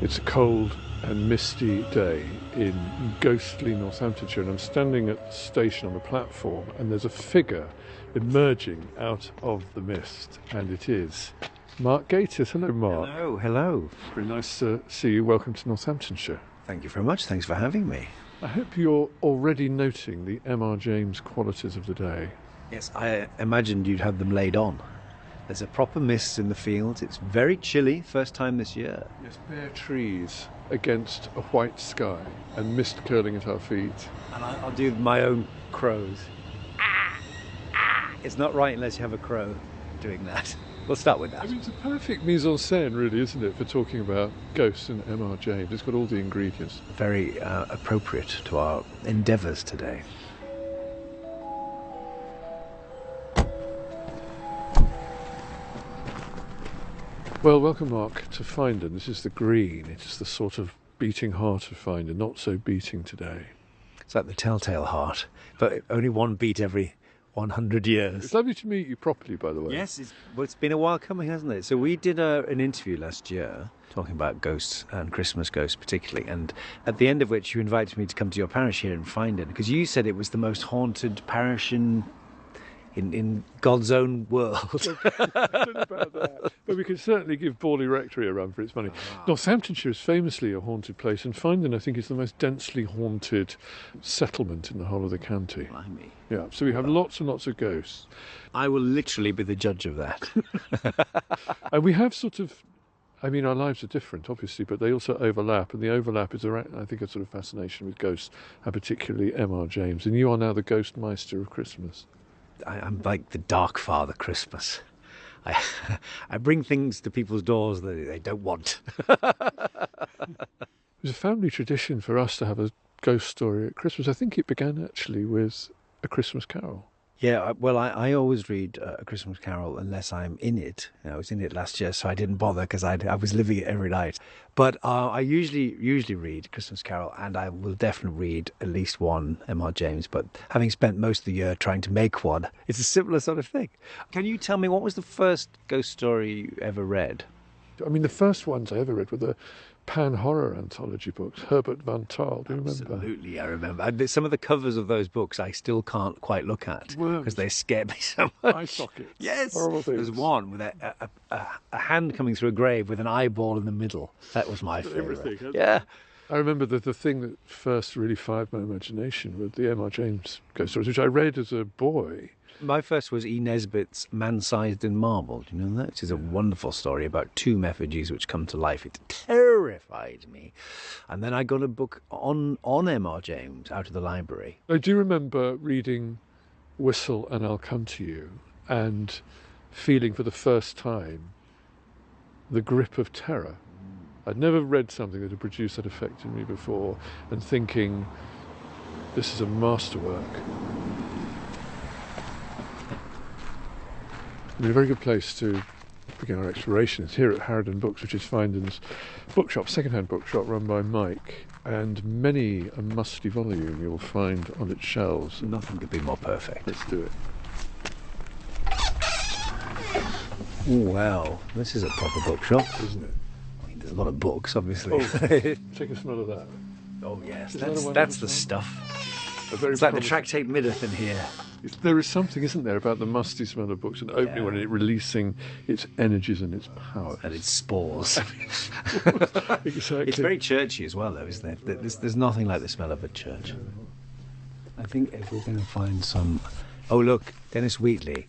It's a cold and misty day in ghostly Northamptonshire, and I'm standing at the station on the platform, and there's a figure emerging out of the mist, and it is Mark Gatiss. Hello, Mark. Hello. Very nice to see you. Welcome to Northamptonshire. Thank you very much. Thanks for having me. I hope you're already noting the M.R. James qualities of the day. Yes, I imagined you'd have them laid on. There's a proper mist in the fields. It's very chilly, first time this year. Yes, bare trees against a white sky and mist curling at our feet. And I'll do my own crows. It's not right unless you have a crow doing that. We'll start with that. I mean, it's a perfect mise en scène, really, isn't it, for talking about ghosts and M.R. James. It's got all the ingredients. Very appropriate to our endeavours today. Well, welcome, Mark, to Finedon. This is the green. It is the sort of beating heart of Finedon, not so beating today. It's like the telltale heart, but only one beat every 100 years. It's lovely to meet you properly, by the way. Yes, it's been a while coming, hasn't it? So we did an interview last year talking about ghosts and Christmas ghosts particularly, and at the end of which you invited me to come to your parish here in Finedon, because you said it was the most haunted parish in God's own world. About that. But we can certainly give Borley Rectory a run for its money. Northamptonshire is famously a haunted place, and Finedon, I think, is the most densely haunted settlement in the whole of the county. Blimey. Yeah, so we have lots and lots of ghosts. I will literally be the judge of that. And we have sort of, I mean, our lives are different, obviously, but they also overlap, and the overlap is, I think, a sort of fascination with ghosts, and particularly M.R. James. And you are now the Ghost Meister of Christmas. I'm like the Dark Father Christmas. I bring things to people's doors that they don't want. It was a family tradition for us to have a ghost story at Christmas. I think it began actually with A Christmas Carol. Yeah, well, I always read A Christmas Carol unless I'm in it. I was in it last year, so I didn't bother because I was living it every night. But I usually read Christmas Carol, and I will definitely read at least one M.R. James. But having spent most of the year trying to make one, it's a similar sort of thing. Can you tell me what was the first ghost story you ever read? I mean, the first ones I ever read were the pan-horror anthology books, Herbert Van Tal, do you remember? Absolutely, I remember. And some of the covers of those books I still can't quite look at because they scare me so much. Eye sockets. Yes. Horrible things. There's one with a hand coming through a grave with an eyeball in the middle. That was my favourite. Yeah. I remember the thing that first really fired my imagination were the M.R. James ghost stories, which I read as a boy. My first was E. Nesbit's Man-Sized in Marble. Do you know that? It is a wonderful story about two effigies which come to life. It terrified me. And then I got a book on M.R. James out of the library. I do remember reading Whistle and I'll Come to You and feeling for the first time the grip of terror. I'd never read something that had produced that effect in me before, and thinking, this is a masterwork. I mean, a very good place to begin our exploration is here at Harrowden Books, which is Finedon's bookshop, second-hand bookshop run by Mike, and many a musty volume you'll find on its shelves. Nothing could be more perfect. Let's do it. Well, this is a proper bookshop, Isn't it? I mean, there's a lot of books, obviously. Oh, take a smell of that. Oh yes, Is that a that's the wonderful stuff. A very It's like the promising- Tractate Middath in here. There is something, isn't there, about the musty smell of books and opening one and it releasing its energies and its powers. And its spores. Exactly. It's very churchy as well, though, isn't it? There's nothing like the smell of a church. I think if we're going to find some... Oh, look, Dennis Wheatley.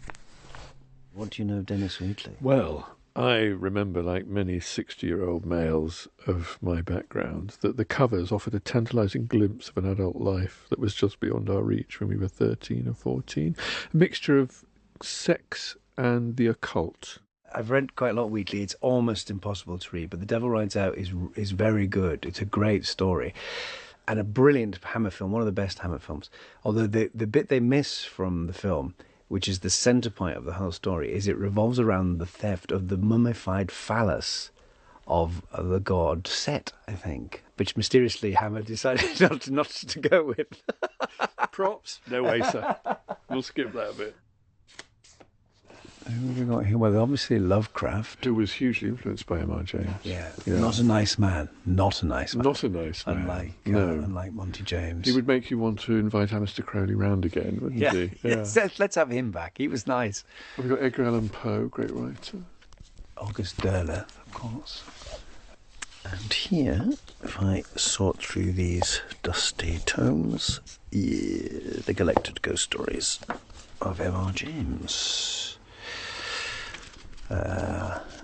What do you know of Dennis Wheatley? Well, I remember, like many 60-year-old males of my background, that the covers offered a tantalising glimpse of an adult life that was just beyond our reach when we were 13 or 14. A mixture of sex and the occult. I've read quite a lot of Wheatley. It's almost impossible to read, but The Devil Rides Out is very good. It's a great story. And a brilliant Hammer film, one of the best Hammer films. Although the bit they miss from the film, which is the centre point of the whole story, is it revolves around the theft of the mummified phallus of the god Set, I think, which mysteriously Hammer decided not to go with. Props? No way, sir. We'll skip that bit. Who have we got here? Well, obviously Lovecraft. Who was hugely influenced by M.R. James. Yeah. Not a nice man. Not a nice man. Not a nice man. Unlike Monty James. He would make you want to invite Aleister Crowley round again, wouldn't he? Yeah. Let's have him back. He was nice. We've got Edgar Allan Poe, great writer. August Derleth, of course. And here, if I sort through these dusty tomes, the collected ghost stories of M.R. James.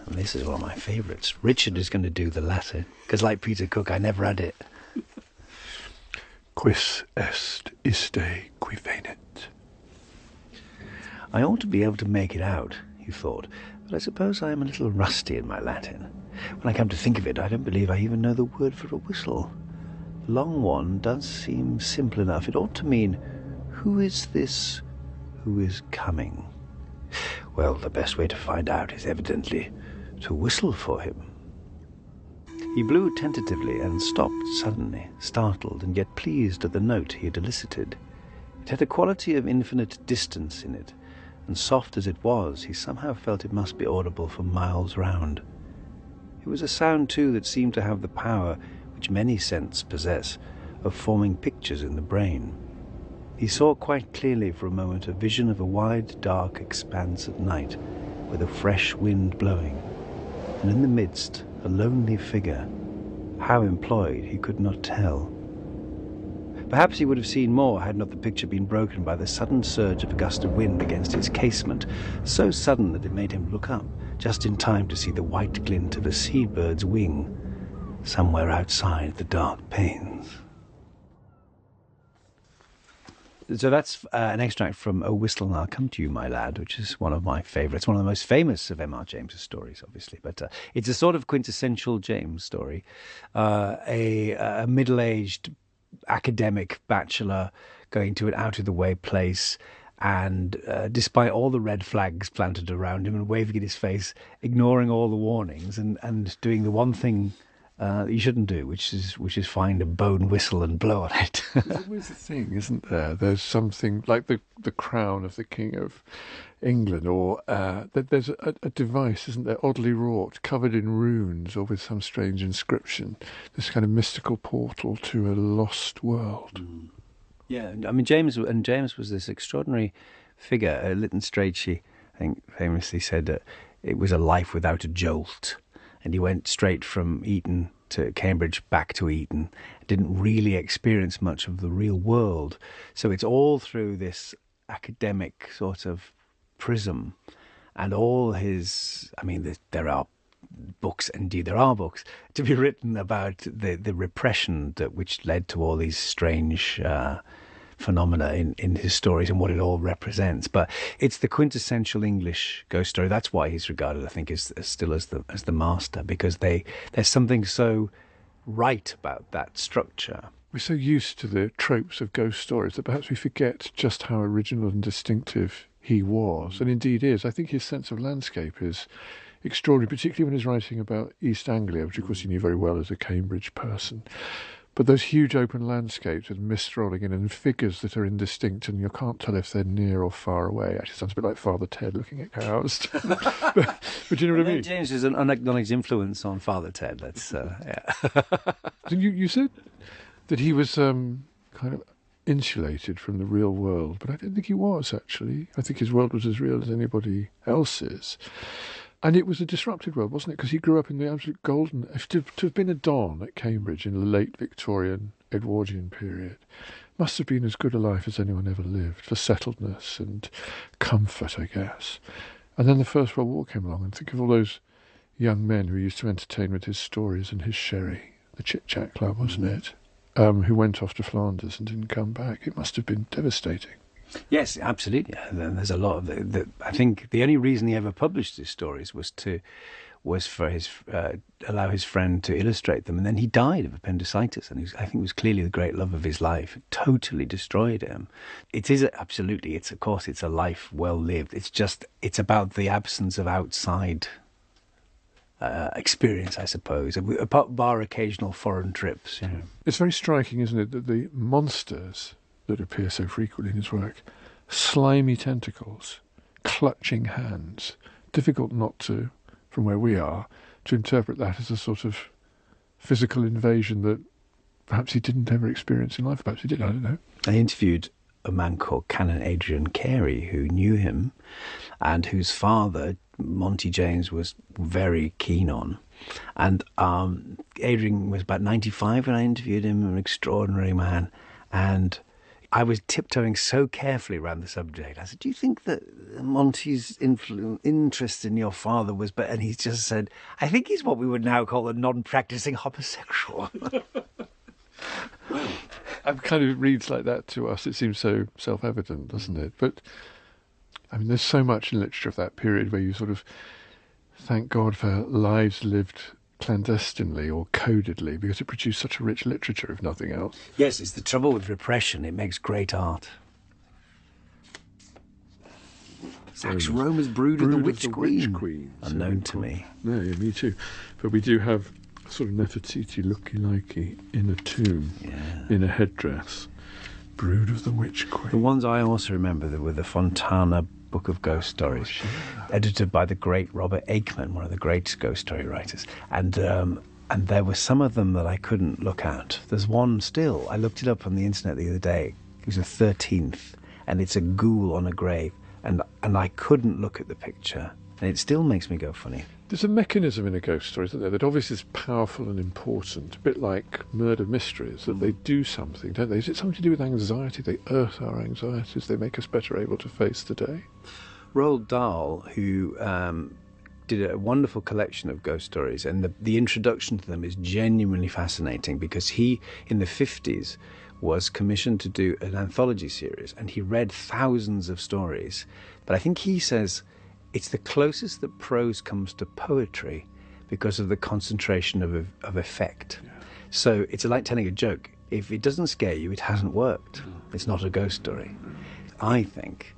This is one of my favourites. Richard is going to do the latter, because like Peter Cook, I never had it. Quis est iste qui venit. I ought to be able to make it out, he thought, but I suppose I am a little rusty in my Latin. When I come to think of it, I don't believe I even know the word for a whistle. The long one does seem simple enough. It ought to mean, who is this who is coming? Well, the best way to find out is evidently to whistle for him. He blew tentatively and stopped suddenly, startled and yet pleased at the note he had elicited. It had a quality of infinite distance in it, and soft as it was, he somehow felt it must be audible for miles round. It was a sound, too, that seemed to have the power, which many scents possess, of forming pictures in the brain. He saw quite clearly for a moment a vision of a wide, dark expanse of night, with a fresh wind blowing, and in the midst a lonely figure. How employed, he could not tell. Perhaps he would have seen more had not the picture been broken by the sudden surge of a gust of wind against his casement, so sudden that it made him look up, just in time to see the white glint of a sea-bird's wing somewhere outside the dark panes. So that's an extract from A Whistle and I'll Come to You, My Lad, which is one of my favourites, one of the most famous of M.R. James's stories, obviously. But it's a sort of quintessential James story. A middle-aged academic bachelor going to an out-of-the-way place and despite all the red flags planted around him and waving in his face, ignoring all the warnings and doing the one thing that you shouldn't do, which is find a bone whistle and blow on it. There's always a thing, isn't there? There's something like the crown of the King of England, or there's a device, isn't there, oddly wrought, covered in runes or with some strange inscription. This kind of mystical portal to a lost world. Mm. Yeah, I mean James was this extraordinary figure. Lytton Strachey, I think, famously said that it was a life without a jolt. And he went straight from Eton to Cambridge, back to Eton, didn't really experience much of the real world. So it's all through this academic sort of prism. And all his, I mean, there are books, indeed there are books, to be written about the repression which led to all these strange phenomena in his stories and what it all represents. But it's the quintessential English ghost story. That's why he's regarded, I think, as still as the master, because there's something so right about that structure. We're so used to the tropes of ghost stories that perhaps we forget just how original and distinctive he was, and indeed is. I think his sense of landscape is extraordinary, particularly when he's writing about East Anglia, which of course he knew very well as a Cambridge person. But those huge open landscapes with mist rolling in and figures that are indistinct and you can't tell if they're near or far away. Actually sounds a bit like Father Ted looking at cows. but you know what I mean? James is an unacknowledged influence on Father Ted. That's, yeah. You said that he was kind of insulated from the real world, but I don't think he was, actually. I think his world was as real as anybody else's. And it was a disrupted world, wasn't it? Because he grew up in the absolute golden... To have been a don at Cambridge in the late Victorian, Edwardian period must have been as good a life as anyone ever lived, for settledness and comfort, I guess. And then the First World War came along, and think of all those young men who used to entertain with his stories and his sherry, the Chit-Chat Club, wasn't it? Who went off to Flanders and didn't come back. It must have been devastating. Yes, absolutely. There's a lot of I think the only reason he ever published his stories was for his allow his friend to illustrate them, and then he died of appendicitis, and I think it was clearly the great love of his life. It totally destroyed him. It is absolutely. It's, of course, it's a life well lived. It's about the absence of outside experience, I suppose, bar occasional foreign trips. You know. It's very striking, isn't it, that the monsters that appear so frequently in his work, slimy tentacles, clutching hands. Difficult not to, from where we are, to interpret that as a sort of physical invasion that perhaps he didn't ever experience in life. Perhaps he did, I don't know. I interviewed a man called Canon Adrian Carey who knew him and whose father, Monty James, was very keen on. And Adrian was about 95 when I interviewed him, an extraordinary man. And I was tiptoeing so carefully around the subject. I said, do you think that Monty's interest in your father was... And he just said, I think he's what we would now call a non-practicing homosexual. It kind of reads like that to us. It seems so self-evident, doesn't it? But, I mean, there's so much in literature of that period where you sort of thank God for lives lived clandestinely or codedly, because it produced such a rich literature, if nothing else. Yes, it's the trouble with repression. It makes great art. Sax Roma's Brood of the Witch Queen. Unknown to me. No, yeah, me too. But we do have sort of Nefertiti looky-likey in a tomb, in a headdress. Brood of the Witch Queen. The ones I also remember were the Fontana Book of Ghost Stories, edited by the great Robert Aikman, one of the great ghost story writers. And there were some of them that I couldn't look at. There's one still. I looked it up on the internet the other day. It was the 13th, and it's a ghoul on a grave. And I couldn't look at the picture. And it still makes me go funny. There's a mechanism in a ghost story, isn't there, that obviously is powerful and important, a bit like murder mysteries, that they do something, don't they? Is it something to do with anxiety? They earth our anxieties, they make us better able to face the day. Roald Dahl, who did a wonderful collection of ghost stories, and the introduction to them is genuinely fascinating, because he, in the 50s, was commissioned to do an anthology series, and he read thousands of stories. But I think he says it's the closest that prose comes to poetry because of the concentration of effect. Yeah. So it's like telling a joke. If it doesn't scare you, it hasn't worked. It's not a ghost story. I think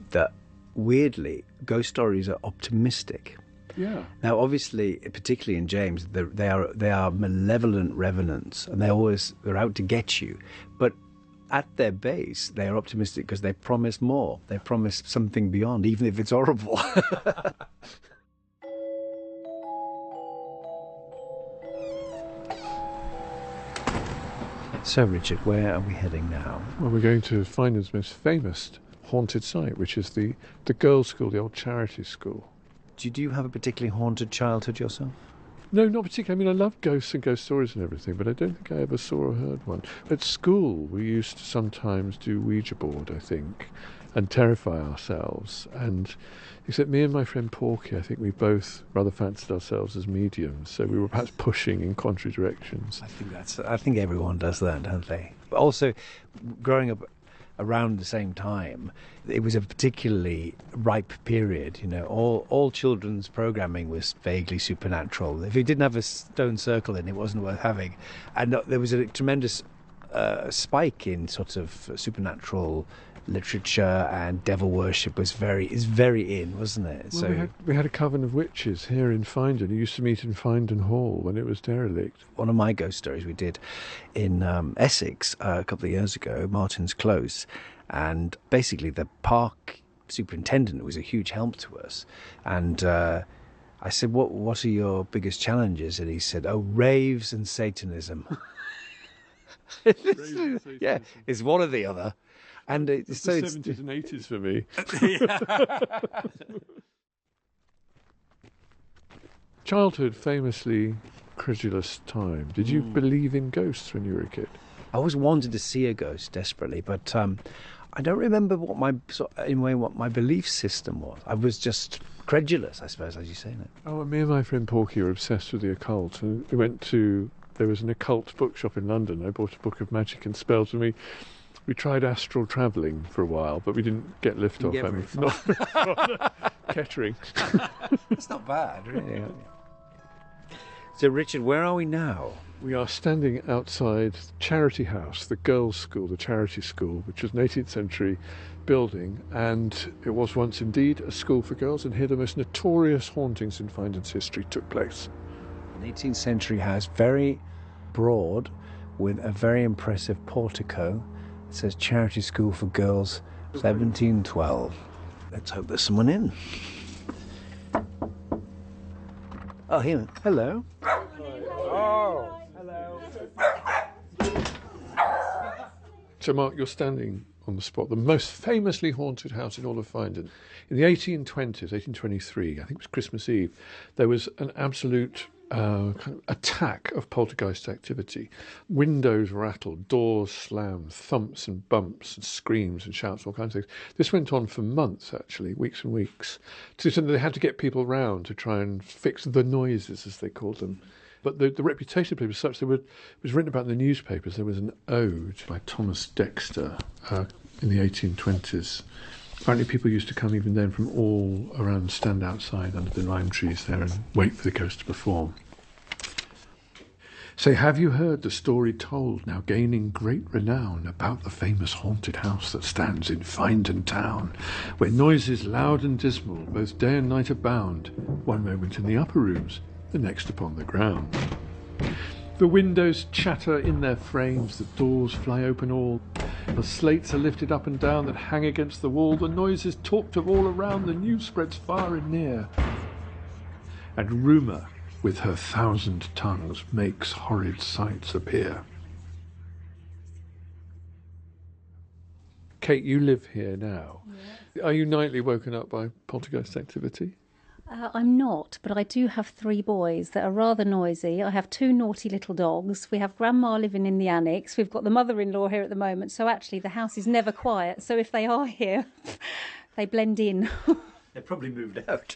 that, weirdly, ghost stories are optimistic. Yeah. Now, obviously, particularly in James, they are malevolent revenants, and they're out to get you. But at their base, they are optimistic because they promise more. They promise something beyond, even if it's horrible. So, Richard, where are we heading now? Well, we're going to Finedon's most famous haunted site, which is the girls' school, the old charity school. Do you have a particularly haunted childhood yourself? No, not particularly. I mean, I love ghosts and ghost stories and everything, but I don't think I ever saw or heard one. At school, we used to sometimes do Ouija board, I think, and terrify ourselves. And except me and my friend Porky, I think we both rather fancied ourselves as mediums, so we were perhaps pushing in contrary directions. I think everyone does that, don't they? But also, growing up around the same time, it was a particularly ripe period. You know, all children's programming was vaguely supernatural. If it didn't have a stone circle in, it wasn't worth having. And there was a tremendous spike in sort of supernatural literature, and devil worship is very in, wasn't it? Well, So we had a coven of witches here in Finedon. We used to meet in Finedon Hall when it was derelict. one of my ghost stories we did in Essex a couple of years ago, Martin's Close, and basically the park superintendent was a huge help to us. And I said, what are your biggest challenges? And he said, raves and Satanism. Yeah, it's one or the other. And it's the 70s and 80s for me. Childhood, famously credulous time. Did you believe in ghosts when you were a kid? I always wanted to see a ghost desperately, but I don't remember what my belief system was. I was just credulous, I suppose, as you say that. Oh, and me and my friend Porky were obsessed with the occult. And there was an occult bookshop in London. I bought a book of magic and spells, and we tried astral travelling for a while, but we didn't get lift off. Kettering. That's not bad, really. So, Richard, where are we now? We are standing outside Charity House, the girls' school, the charity school, which was an 18th century building, and it was once indeed a school for girls, and here the most notorious hauntings in Finedon's history took place. An 18th century house, very broad, with a very impressive portico. It says Charity School for Girls, 1712. Let's hope there's someone in. Oh, here. Hello. Oh, hello. So, Mark, you're standing on the spot, the most famously haunted house in all of Finedon. In the 1820s, 1823, I think it was Christmas Eve, there was an absolute kind of attack of poltergeist activity. Windows rattled, doors slammed, thumps and bumps and screams and shouts, all kinds of things. This went on for months, actually, weeks and weeks. So they had to get people round to try and fix the noises, as they called them. But the reputation of it was such that it was written about in the newspapers. There was an ode by Thomas Dexter in the 1820s. Apparently people used to come even then from all around, stand outside under the lime trees there and wait for the ghost to perform. Say, have you heard the story told, now gaining great renown, about the famous haunted house that stands in Finedon town, where noises loud and dismal, both day and night abound, one moment in the upper rooms, the next upon the ground. The windows chatter in their frames, the doors fly open all, the slates are lifted up and down that hang against the wall, the noise is talked of all around, the news spreads far and near, and rumour with her 1,000 tongues makes horrid sights appear. Kate, you live here now. Yeah. Are you nightly woken up by poltergeist activity? I'm not, but I do have 3 boys that are rather noisy. I have 2 naughty little dogs. We have Grandma living in the annex. We've got the mother-in-law here at the moment. So actually the house is never quiet. So if they are here, they blend in. They probably moved out.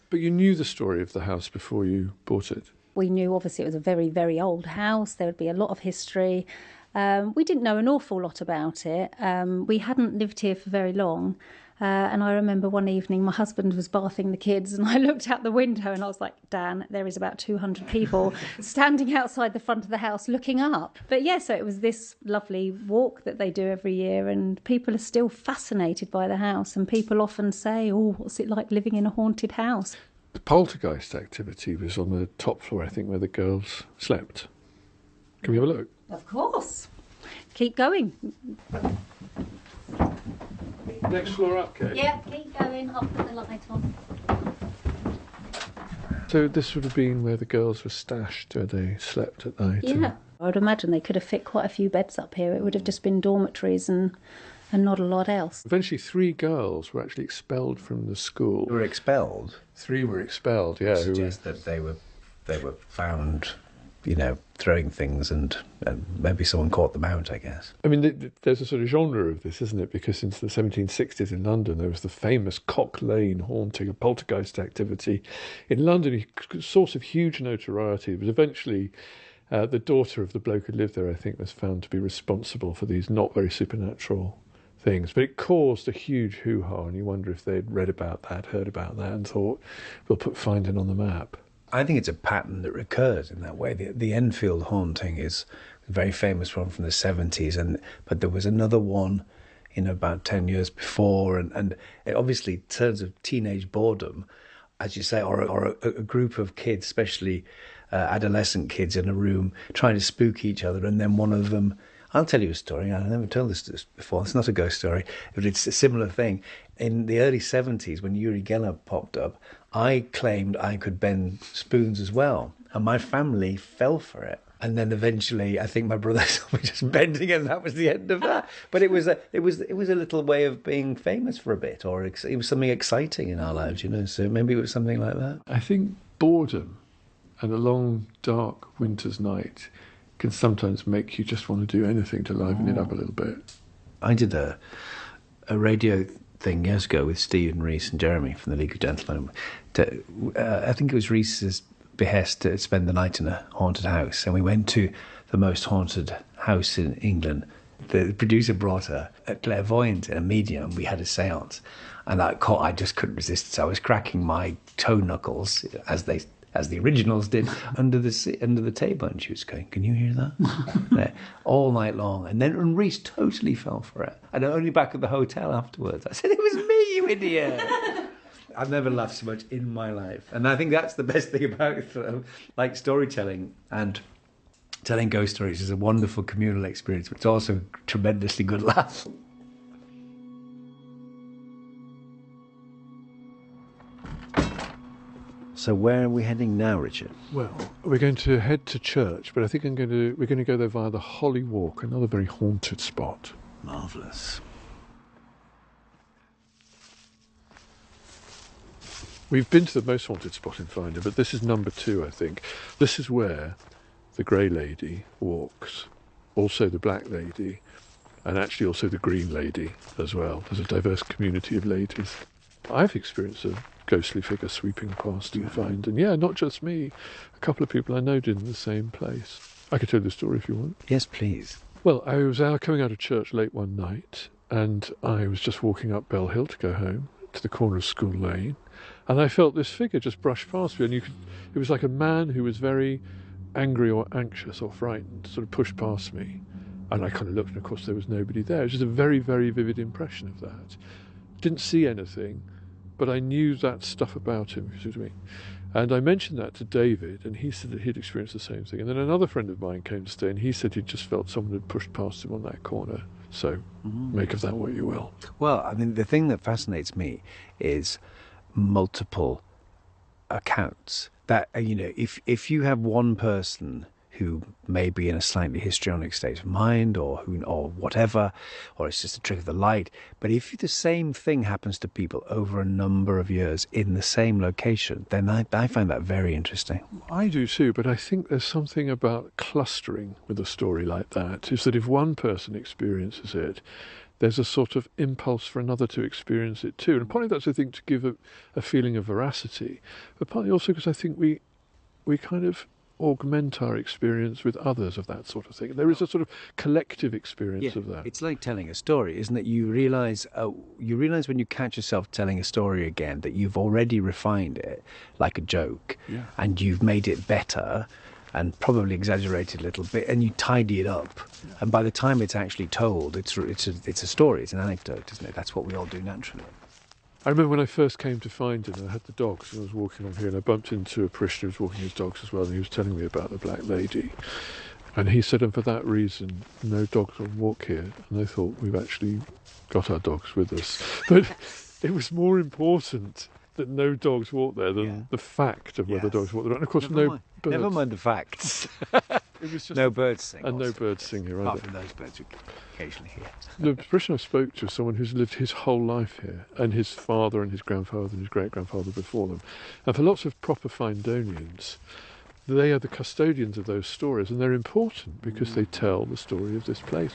But you knew the story of the house before you bought it? We knew obviously it was a very, very old house. There would be a lot of history. We didn't know an awful lot about it. We hadn't lived here for very long. And I remember one evening my husband was bathing the kids and I looked out the window and I was like, Dan, there is about 200 people standing outside the front of the house looking up. But yeah, so it was this lovely walk that they do every year and people are still fascinated by the house and people often say, oh, what's it like living in a haunted house? The poltergeist activity was on the top floor, I think, where the girls slept. Can we have a look? Of course. Keep going. Next floor up, Kate. Yeah, keep going. I'll put the light on. So this would have been where the girls were stashed, where they slept at night? Yeah. I would imagine they could have fit quite a few beds up here. It would have just been dormitories and not a lot else. Eventually 3 girls were actually expelled from the school. They were expelled? 3 were expelled, yeah. Suggests that they were found, throwing things and maybe someone caught them out, I guess. I mean, there's a sort of genre of this, isn't it? Because since the 1760s in London, there was the famous Cock Lane haunting, a poltergeist activity. In London, a source of huge notoriety. It was eventually the daughter of the bloke who lived there, I think, was found to be responsible for these not very supernatural things. But it caused a huge hoo-ha, and you wonder if they'd read about that, heard about that, and thought, we'll put Finedon on the map. I think it's a pattern that recurs in that way. The Enfield haunting is a very famous one from the 70s, but there was another one about 10 years before, and it obviously turns of teenage boredom, as you say, or a group of kids, especially adolescent kids in a room trying to spook each other, and then one of them, I'll tell you a story, I've never told this before, it's not a ghost story, but it's a similar thing. In the early 70s, when Uri Geller popped up, I claimed I could bend spoons as well, and my family fell for it. And then eventually, I think my brother saw me just bending, and that was the end of that. But it was a little way of being famous for a bit, or it was something exciting in our lives, So maybe it was something like that. I think boredom and a long, dark winter's night can sometimes make you just want to do anything to liven it up a little bit. I did a radio thing years ago with Stephen Rees and Jeremy from the League of Gentlemen. I think it was Rees's behest to spend the night in a haunted house, and we went to the most haunted house in England. The producer brought a clairvoyant and a medium. We had a séance, and I just couldn't resist. So I was cracking my toe knuckles as the originals did under the table, and she was going, "Can you hear that?" All night long, and Reese totally fell for it. And only back at the hotel afterwards, I said, "It was me, you idiot." I've never laughed so much in my life, and I think that's the best thing about storytelling and telling ghost stories is a wonderful communal experience, but it's also a tremendously good laugh. So where are we heading now, Richard? Well, we're going to head to church, but I think we're going to go there via the Holly Walk, another very haunted spot. Marvellous. We've been to the most haunted spot in Finedon, but this is number 2, I think. This is where the Grey Lady walks, also the Black Lady, and actually also the Green Lady as well. There's a diverse community of ladies. I've experienced a ghostly figure sweeping past in Finedon. Yeah, not just me. A couple of people I know did in the same place. I could tell the story if you want. Yes, please. Well, I was coming out of church late one night, and I was just walking up Bell Hill to go home, to the corner of School Lane, and I felt this figure just brush past me, and it was like a man who was very angry or anxious or frightened, sort of pushed past me. And I kind of looked, and of course there was nobody there. It was just a very, very vivid impression of that. Didn't see anything, but I knew that stuff about him, you see what I mean? And I mentioned that to David, and he said that he'd experienced the same thing. And then another friend of mine came to stay, and he said he'd just felt someone had pushed past him on that corner. So make of that what you will. Well, I mean, the thing that fascinates me is multiple accounts. That, if you have one person who may be in a slightly histrionic state of mind or whatever, or it's just a trick of the light, but if the same thing happens to people over a number of years in the same location, then I find that very interesting. I do too, but I think there's something about clustering with a story like that, is that if one person experiences it, there's a sort of impulse for another to experience it too. And partly that's, I think, to give a feeling of veracity, but partly also because I think we kind of augment our experience with others of that sort of thing. There is a sort of collective experience of that. It's like telling a story, isn't it? You realise when you catch yourself telling a story again that you've already refined it like a joke, and you've made it better and probably exaggerated a little bit, and you tidy it up. And by the time it's actually told, it's a story, it's an anecdote, isn't it? That's what we all do naturally. I remember when I first came to Finedon, I had the dogs, and I was walking along here, and I bumped into a parishioner who was walking his dogs as well, and he was telling me about the Black Lady. And he said, and for that reason, no dogs will walk here. And I thought, we've actually got our dogs with us. But it was more important that no dogs walk there than the fact of whether dogs walk there. And of course, no birds. Never mind the facts. It was just no birds sing. And no birds sing here either. Apart from those birds we occasionally hear. The parishioner I spoke to is someone who's lived his whole life here, and his father and his grandfather and his great-grandfather before them. And for lots of proper Finedonians, they are the custodians of those stories, and they're important because they tell the story of this place.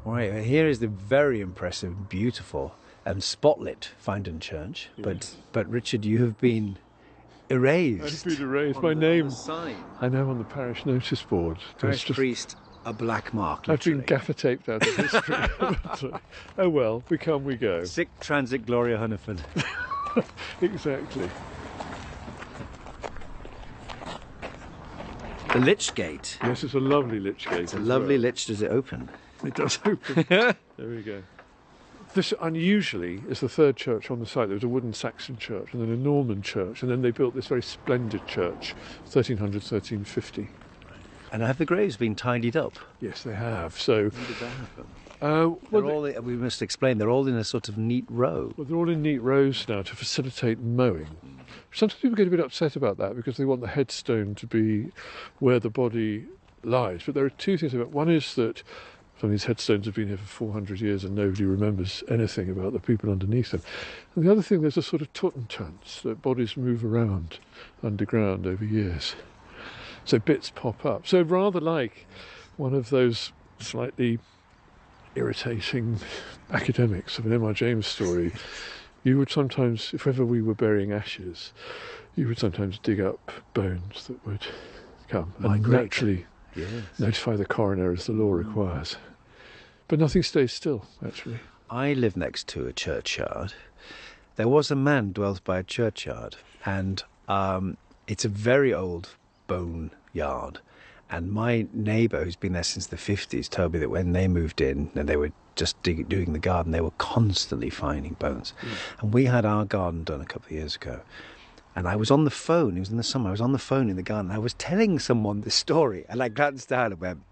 Right, here is the very impressive, beautiful and spotlit Finedon Church. Yes. But Richard, you have been erased. I've been erased. My name. Sign. I know on the parish notice board. Parish priest, a black mark. I've Literally. been gaffer taped out of history. Oh well, we come, we go. Sic transit Gloria Hunniford. Exactly. The Lich Gate. Yes, it's a lovely lich gate. It's a lovely lich. Does it open? It does open. There we go. This unusually is the third church on the site. There was a wooden Saxon church and then a Norman church, and then they built this very splendid church, 1300, 1350. And have the graves been tidied up? Yes, they have. So, When did that happen? We must explain, they're all in a sort of neat row. Well, they're all in neat rows now to facilitate mowing. Sometimes people get a bit upset about that because they want the headstone to be where the body lies. But there are two things about it. One is that some of these headstones have been here for 400 years and nobody remembers anything about the people underneath them. And the other thing, there's a sort of tut and chance that bodies move around underground over years. So bits pop up. So rather like one of those slightly irritating academics of an M.R. James story, you would sometimes, if ever we were burying ashes, you would sometimes dig up bones that would come and naturally notify the coroner as the law requires. But nothing stays still, actually. I live next to a churchyard. There was a man dwelt by a churchyard, and it's a very old bone yard. And my neighbour, who's been there since the 50s, told me that when they moved in and they were just doing the garden, they were constantly finding bones. And we had our garden done a couple of years ago. And I was on the phone, it was in the summer, I was on the phone in the garden, I was telling someone the story, and I glanced down and went,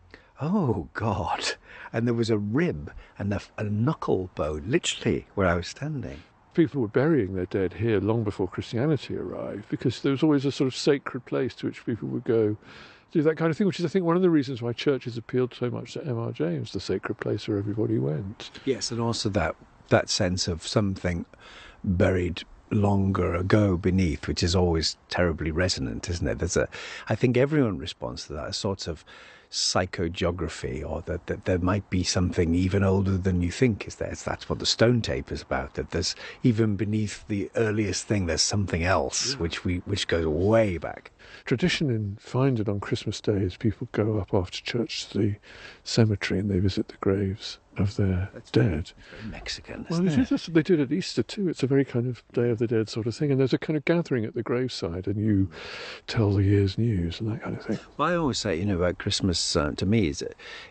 Oh, God. And there was a rib and a knuckle bone, literally, where I was standing. People were burying their dead here long before Christianity arrived, because there was always a sort of sacred place to which people would go do that kind of thing, which is, I think, one of the reasons why churches appealed so much to M.R. James, the sacred place where everybody went. Yes, and also that sense of something buried longer ago beneath, which is always terribly resonant, isn't it? I think everyone responds to that, a sort of psychogeography, or that there might be something even older than you think is there. That's what the stone tape is about, that there's even beneath the earliest thing there's something else, which goes way back. Tradition in Finedon on Christmas Day is people go up after church to the cemetery and they visit the graves of their dead. Very Mexican, Well, isn't it? they do it at Easter too. It's a very kind of Day of the Dead sort of thing, and there's a kind of gathering at the graveside, and you tell the year's news and that kind of thing. Well, I always say, about Christmas, to me,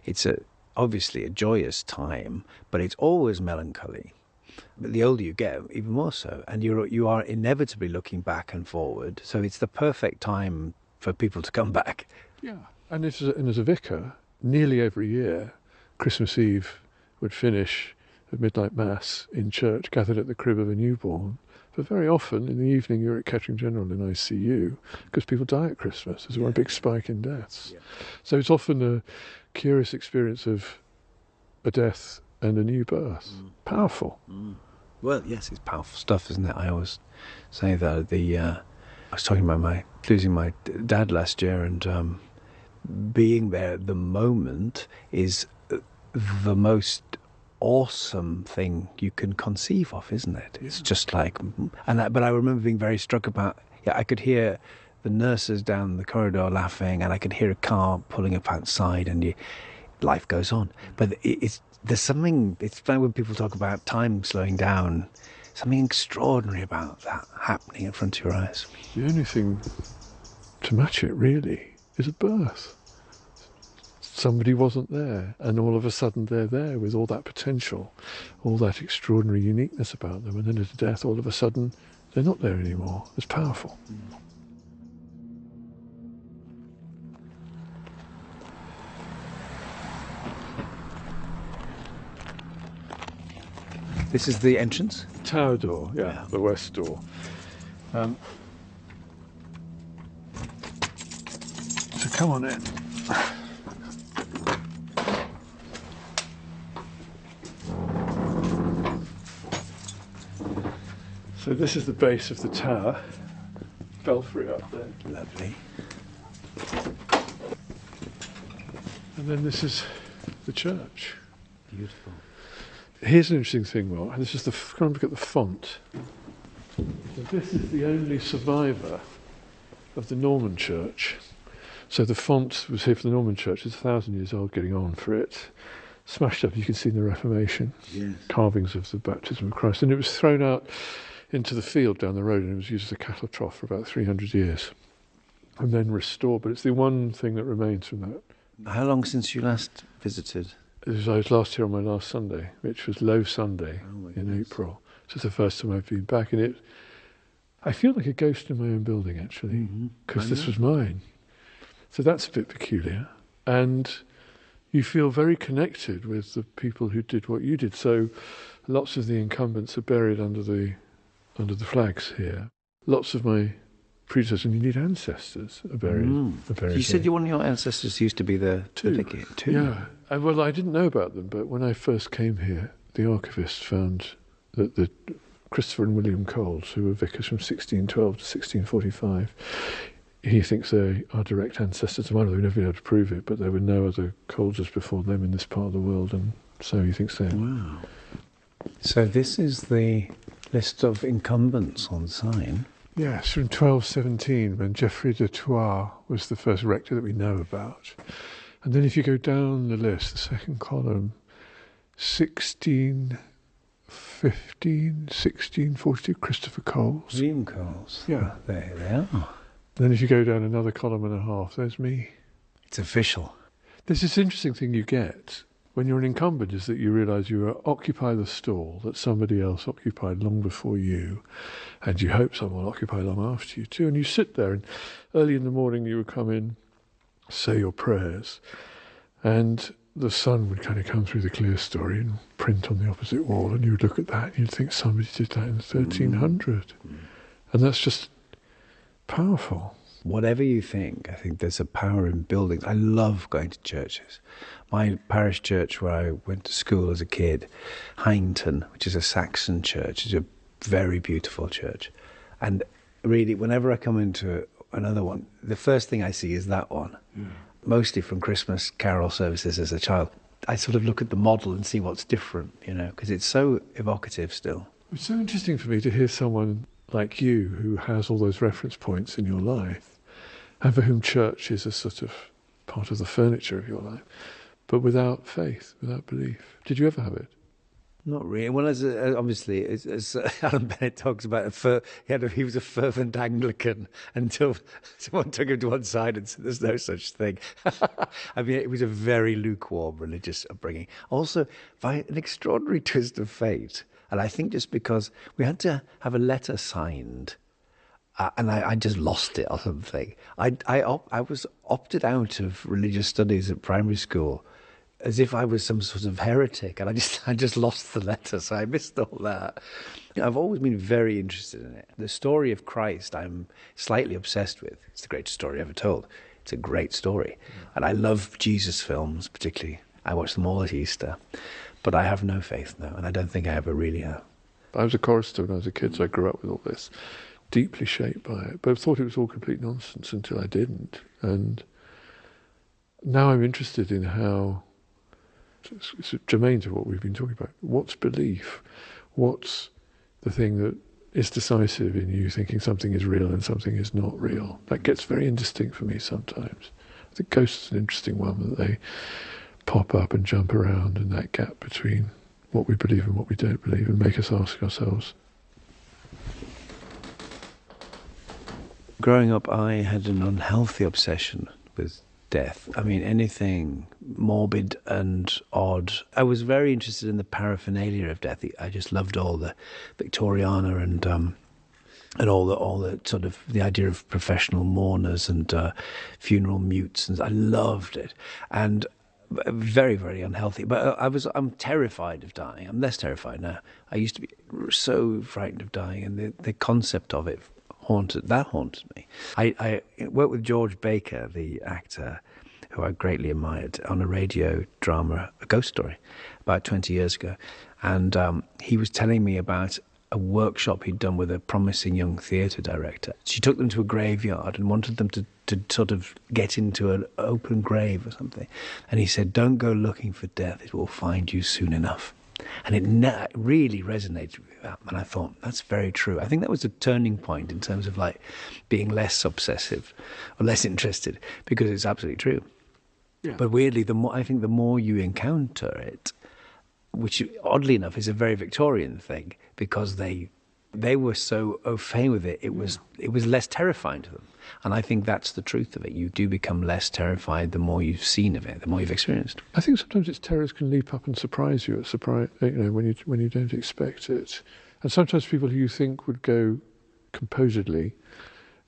it's obviously a joyous time, but it's always melancholy. But the older you get, even more so, and you are inevitably looking back and forward. So it's the perfect time for people to come back. Yeah, and as a vicar, nearly every year, Christmas Eve would finish at midnight mass in church, gathered at the crib of a newborn. But very often in the evening you're at Kettering General in ICU, because people die at Christmas. There's a big spike in deaths. Yeah. So it's often a curious experience of a death and a new birth. Powerful. Well, yes, it's powerful stuff, isn't it? I always say that. I was talking about losing my dad last year, and being there at the moment is the most awesome thing you can conceive of, isn't it? It's just like, but I remember being very struck about. Yeah, I could hear the nurses down the corridor laughing, and I could hear a car pulling up outside, and life goes on. But there's something. It's like when people talk about time slowing down. Something extraordinary about that happening in front of your eyes. The only thing to match it really is a birth. Somebody wasn't there, and all of a sudden they're there with all that potential, all that extraordinary uniqueness about them, and then at a death, all of a sudden, they're not there anymore. It's powerful. This is the entrance? Tower door, yeah. The west door. So come on in. So this is the base of the tower. Belfry up there. Lovely. And then this is the church. Beautiful. Here's an interesting thing, Mark. This is come and look at the font. So this is the only survivor of the Norman church. So the font was here for the Norman church. It's 1,000 years old, getting on for it. Smashed up, you can see in the Reformation. Yes. Carvings of the baptism of Christ. And it was thrown out into the field down the road, and it was used as a cattle trough for about 300 years. And then restored, but it's the one thing that remains from that. How long since you last visited? I was last here on my last Sunday, which was Low Sunday in April. So it's the first time I've been back, and I feel like a ghost in my own building, actually, because this was mine. So that's a bit peculiar. And you feel very connected with the people who did what you did. So lots of the incumbents are buried under the flags here. Lots of my predecessors, and you need ancestors, are buried. You said one of your ancestors used to be the vicar. Two. Yeah. Well, I didn't know about them, but when I first came here, the archivist found that the Christopher and William Coles, who were vicars from 1612 to 1645, he thinks they are direct ancestors of mine. They've never been able to prove it, but there were no other Coleses before them in this part of the world, and so he thinks they're... Wow. So this is the list of incumbents on sign. Yes, from 1217, when Geoffrey de Thouars was the first rector that we know about. And then if you go down the list, the second column, 1615, 1642, Christopher Coles. William Coles. Yeah. There they are. Then if you go down another column and a half, there's me. It's official. There's this interesting thing you get when you're an incumbent, is that you realise you occupy the stall that somebody else occupied long before you, and you hope someone will occupy long after you too. And you sit there, and early in the morning you would come in, say your prayers, And the sun would kind of come through the clear story and print on the opposite wall, and you would look at that and you'd think somebody did that in 1300. And that's just powerful. Whatever you think, I think there's a power in buildings. I love going to churches. My parish church where I went to school as a kid, Finedon, which is a Saxon church, is a very beautiful church. And really, whenever I come into another one, the first thing I see is that one. Mostly from Christmas carol services as a child. I sort of look at the model and see what's different, because it's so evocative still. It's so interesting for me to hear someone like you who has all those reference points in your life and for whom church is a sort of part of the furniture of your life, but without faith, without belief. Did you ever have it? Not really. Well, obviously, as Alan Bennett talks about, he was a fervent Anglican until someone took him to one side and said, "There's no such thing." I mean, it was a very lukewarm religious upbringing. Also, by an extraordinary twist of fate, and I think just because we had to have a letter signed, and I just lost it or something. I was opted out of religious studies at primary school, as if I was some sort of heretic, and I just lost the letter, so I missed all that. I've always been very interested in it. The story of Christ I'm slightly obsessed with. It's the greatest story ever told. It's a great story. And I love Jesus films, particularly. I watch them all at Easter. But I have no faith now, and I don't think I ever really have. I was a chorister when I was a kid, so I grew up with all this, deeply shaped by it. But I thought it was all complete nonsense until I didn't. And now I'm interested in how... It's germane to what we've been talking about. What's belief? What's the thing that is decisive in you thinking something is real and something is not real? That gets very indistinct for me sometimes. I think ghosts is an interesting one, that they pop up and jump around in that gap between what we believe and what we don't believe and make us ask ourselves. Growing up, I had an unhealthy obsession with death. I mean, anything morbid and odd. I was very interested in the paraphernalia of death. I just loved all the Victoriana and all the sort of the idea of professional mourners and funeral mutes, and I loved it. And very, very unhealthy. But I'm terrified of dying. I'm less terrified now. I used to be so frightened of dying, and the concept of it haunted me. I worked with George Baker, the actor, who I greatly admired, on a radio drama, A Ghost Story, about 20 years ago. And he was telling me about a workshop he'd done with a promising young theatre director. She took them to a graveyard and wanted them to sort of get into an open grave or something. And he said, "Don't go looking for death, it will find you soon enough." And it really resonated with me. And I thought, that's very true. I think that was a turning point in terms of like being less obsessive or less interested, because it's absolutely true. Yeah. But weirdly, the more you encounter it, which oddly enough is a very Victorian thing, because they were so au fait with it, it was less terrifying to them. And I think that's the truth of it. You do become less terrified the more you've seen of it, the more you've experienced. I think sometimes its terrors can leap up and surprise you. When you don't expect it. And sometimes people who you think would go composedly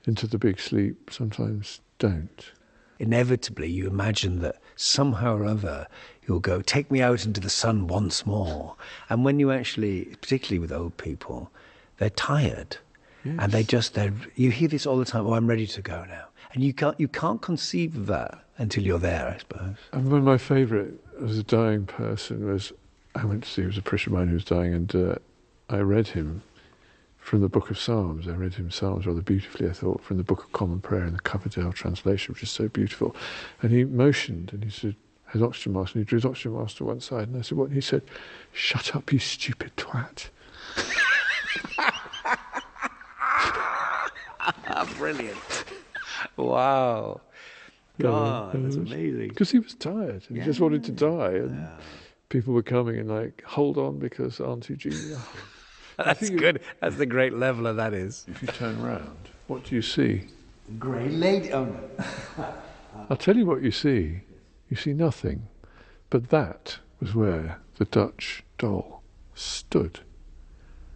into the big sleep sometimes don't. Inevitably, you imagine that somehow or other you'll go, "Take me out into the sun once more." And when you actually, particularly with old people, they're tired. Yes. And you hear this all the time, "Oh, I'm ready to go now." And you can't conceive of that until you're there, I suppose. And one of my favourite as a dying person was, I went to see, it was a parishioner of mine who was dying, and I read him from the Book of Psalms. I read him Psalms rather beautifully, I thought, from the Book of Common Prayer in the Coverdale translation, which is so beautiful. And he motioned, and he said, his oxygen mask, and he drew his oxygen mask to one side, and I said, "What?" And he said, "Shut up, you stupid twat." Brilliant. Wow. God, that's amazing. Because he was tired, and he just wanted to die, and people were coming and like, "Hold on, because Auntie Jean..." That's good. That's the great leveler that is. If you turn round, what do you see? Grey lady. Oh no. I'll tell you what you see. You see nothing. But that was where the Dutch doll stood.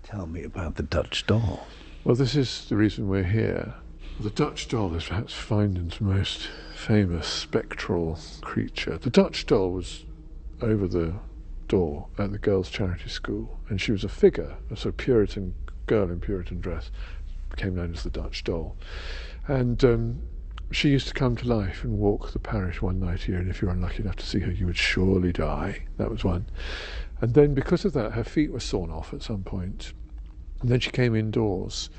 Tell me about the Dutch doll. Well, this is the reason we're here. The Dutch doll is perhaps Finedon's most famous spectral creature. The Dutch doll was over the door at the girls' charity school, and she was a figure, a sort of Puritan girl in Puritan dress, became known as the Dutch doll. And she used to come to life and walk the parish one night a year, and if you were unlucky enough to see her, you would surely die. That was one. And then because of that, her feet were sawn off at some point. And then she came indoors,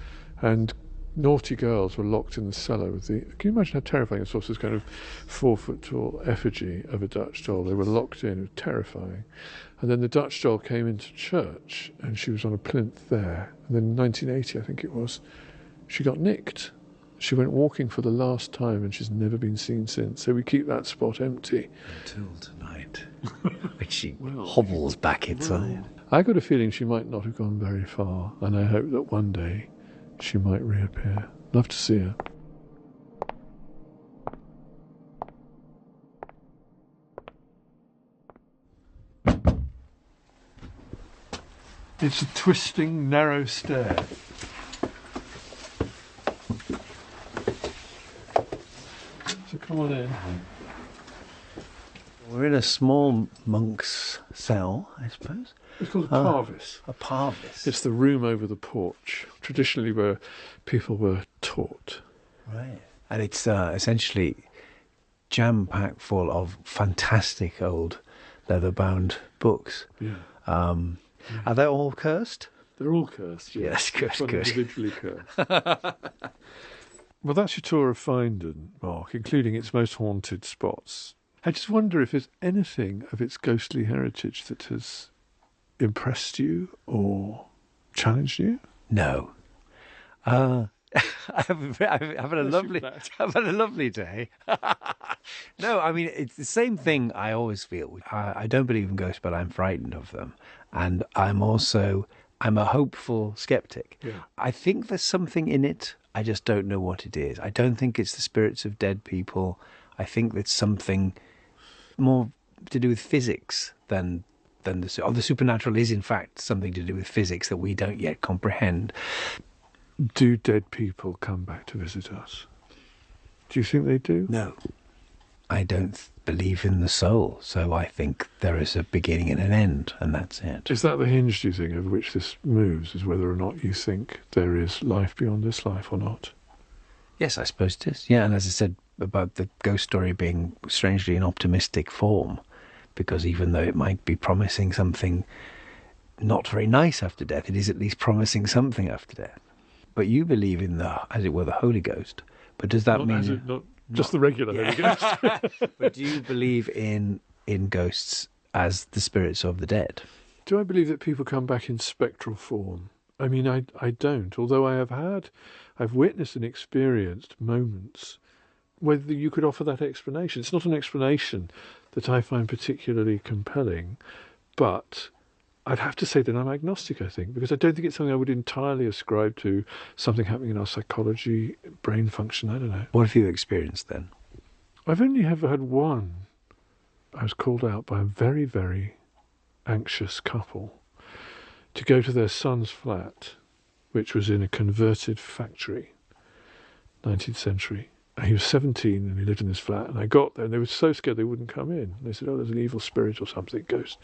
and naughty girls were locked in the cellar with the... Can you imagine how terrifying it was? This kind of 4-foot-tall effigy of a Dutch doll. They were locked in. It was terrifying. And then the Dutch doll came into church, and she was on a plinth there. And then in 1980, I think it was, she got nicked. She went walking for the last time, and she's never been seen since. So we keep that spot empty. Until tonight. When she hobbles back inside. I got a feeling she might not have gone very far, and I hope that one day she might reappear. Love to see her. It's a twisting, narrow stair. So come on in. We're in a small monk's cell, I suppose. It's called a parvis. A parvis. It's the room over the porch, traditionally where people were taught. Right. And it's essentially jam-packed full of fantastic old leather-bound books. Yeah. Are they all cursed? They're all cursed. Yes, good, Each one good. individually cursed. Well, that's your tour of Finedon, Mark, including its most haunted spots. I just wonder if there's anything of its ghostly heritage that has impressed you or challenged you? No. I've had a lovely day. No, I mean, it's the same thing I always feel. I don't believe in ghosts, but I'm frightened of them. And I'm a hopeful skeptic. Yeah. I think there's something in it. I just don't know what it is. I don't think it's the spirits of dead people. I think it's something more to do with physics than the supernatural is in fact something to do with physics that we don't yet comprehend. Do dead people come back to visit us? Do you think they do? No. I don't believe in the soul, so I think there is a beginning and an end, and that's it. Is that the hinge, do you think, over which this moves, is whether or not you think there is life beyond this life or not? Yes, I suppose it is. Yeah, and as I said about the ghost story being strangely an optimistic form, because even though it might be promising something not very nice after death, it is at least promising something after death. But you believe in the, as it were, the Holy Ghost. But does that mean... Not just the regular Holy Ghost. But do you believe in ghosts as the spirits of the dead? Do I believe that people come back in spectral form? I mean, I don't. Although I've witnessed and experienced moments whether you could offer that explanation. It's not an explanation that I find particularly compelling, but I'd have to say that I'm agnostic, I think, because I don't think it's something I would entirely ascribe to something happening in our psychology, brain function, I don't know. What have you experienced then? I've only ever had one. I was called out by a very, very anxious couple to go to their son's flat, which was in a converted factory, 19th century. He was 17 and he lived in this flat, and I got there and they were so scared they wouldn't come in. They said, oh, there's an evil spirit or something, ghost.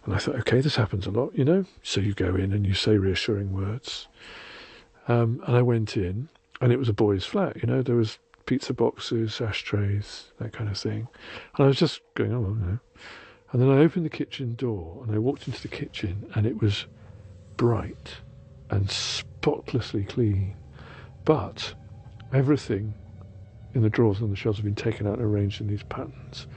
And I thought, okay, this happens a lot, you know. So you go in and you say reassuring words. And I went in, and it was a boys' flat, you know. There was pizza boxes, ashtrays, that kind of thing. And I was just going, oh, no. And then I opened the kitchen door and I walked into the kitchen, and it was bright and spotlessly clean. But everything in the drawers and the shelves have been taken out and arranged in these patterns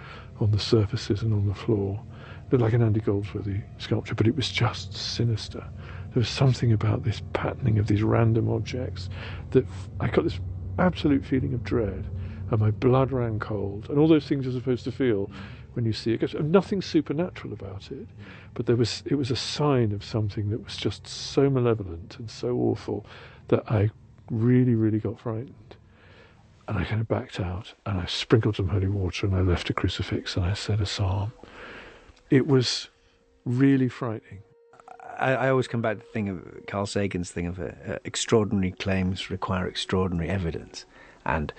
on the surfaces and on the floor. It looked like an Andy Goldsworthy sculpture, but it was just sinister. There was something about this patterning of these random objects that I got this absolute feeling of dread, and my blood ran cold, and all those things you're supposed to feel when you see a ghost. Nothing supernatural about it, but it was a sign of something that was just so malevolent and so awful that I really, really got frightened. And I kind of backed out, and I sprinkled some holy water, and I left a crucifix, and I said a psalm. It was really frightening. I always come back to the thing of Carl Sagan's thing of extraordinary claims require extraordinary evidence, and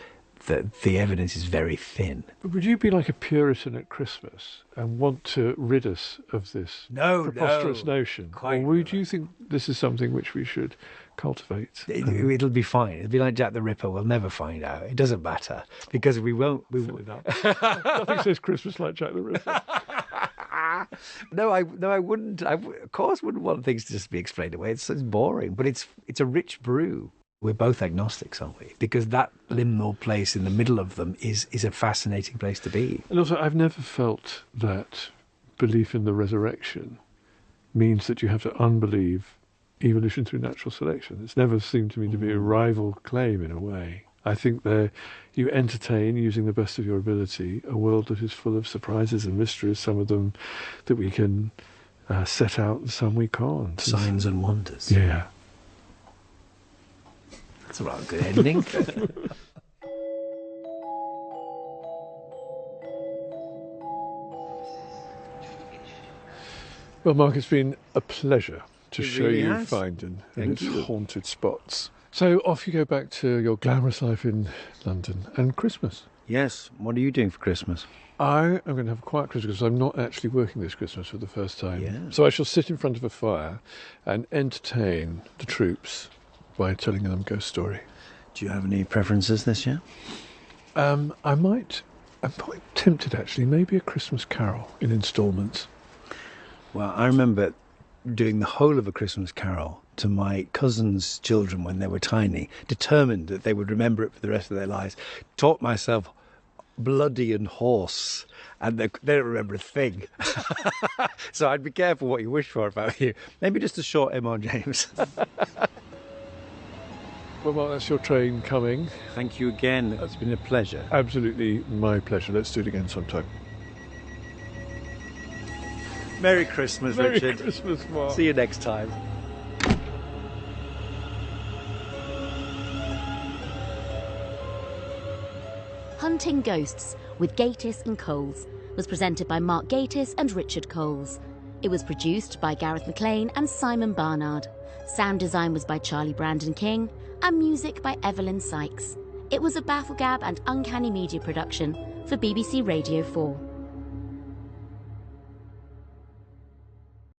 the evidence is very thin. But would you be like a Puritan at Christmas and want to rid us of this preposterous notion? Or would you think this is something which we should cultivate? It'll be fine. It'll be like Jack the Ripper. We'll never find out. It doesn't matter because we won't. Nothing says Christmas like Jack the Ripper. No, I wouldn't. I of course wouldn't want things to just be explained away. It's boring, but it's a rich brew. We're both agnostics, aren't we? Because that liminal place in the middle of them is a fascinating place to be. And also, I've never felt that belief in the resurrection means that you have to unbelieve evolution through natural selection. It's never seemed to me to be a rival claim in a way. I think you entertain, using the best of your ability, a world that is full of surprises and mysteries, some of them that we can set out and some we can't. Signs and wonders. Yeah. That's a rather good ending. Well, Mark, it's been a pleasure to show really you has. Finedon and its haunted spots. So off you go back to your glamorous life in London and Christmas. Yes. What are you doing for Christmas? I am going to have a quiet Christmas because I'm not actually working this Christmas for the first time. Yeah. So I shall sit in front of a fire and entertain the troops by telling them a ghost story. Do you have any preferences this year? I'm quite tempted actually, maybe a Christmas Carol in instalments. Well, I remember doing the whole of A Christmas Carol to my cousin's children when they were tiny, determined that they would remember it for the rest of their lives. Taught myself bloody and hoarse, and they don't remember a thing. So I'd be careful what you wish for about you. Maybe just a short M.R. James. Well, Mark, that's your train coming. Thank you again. It's been a pleasure. Absolutely my pleasure. Let's do it again sometime. Merry Christmas, Merry Richard. Christmas, Mark. See you next time. Hunting Ghosts with Gatiss and Coles was presented by Mark Gatiss and Richard Coles. It was produced by Gareth McLean and Simon Barnard. Sound design was by Charlie Brandon King and music by Evelyn Sykes. It was a Bafflegab and Uncanny Media production for BBC Radio 4.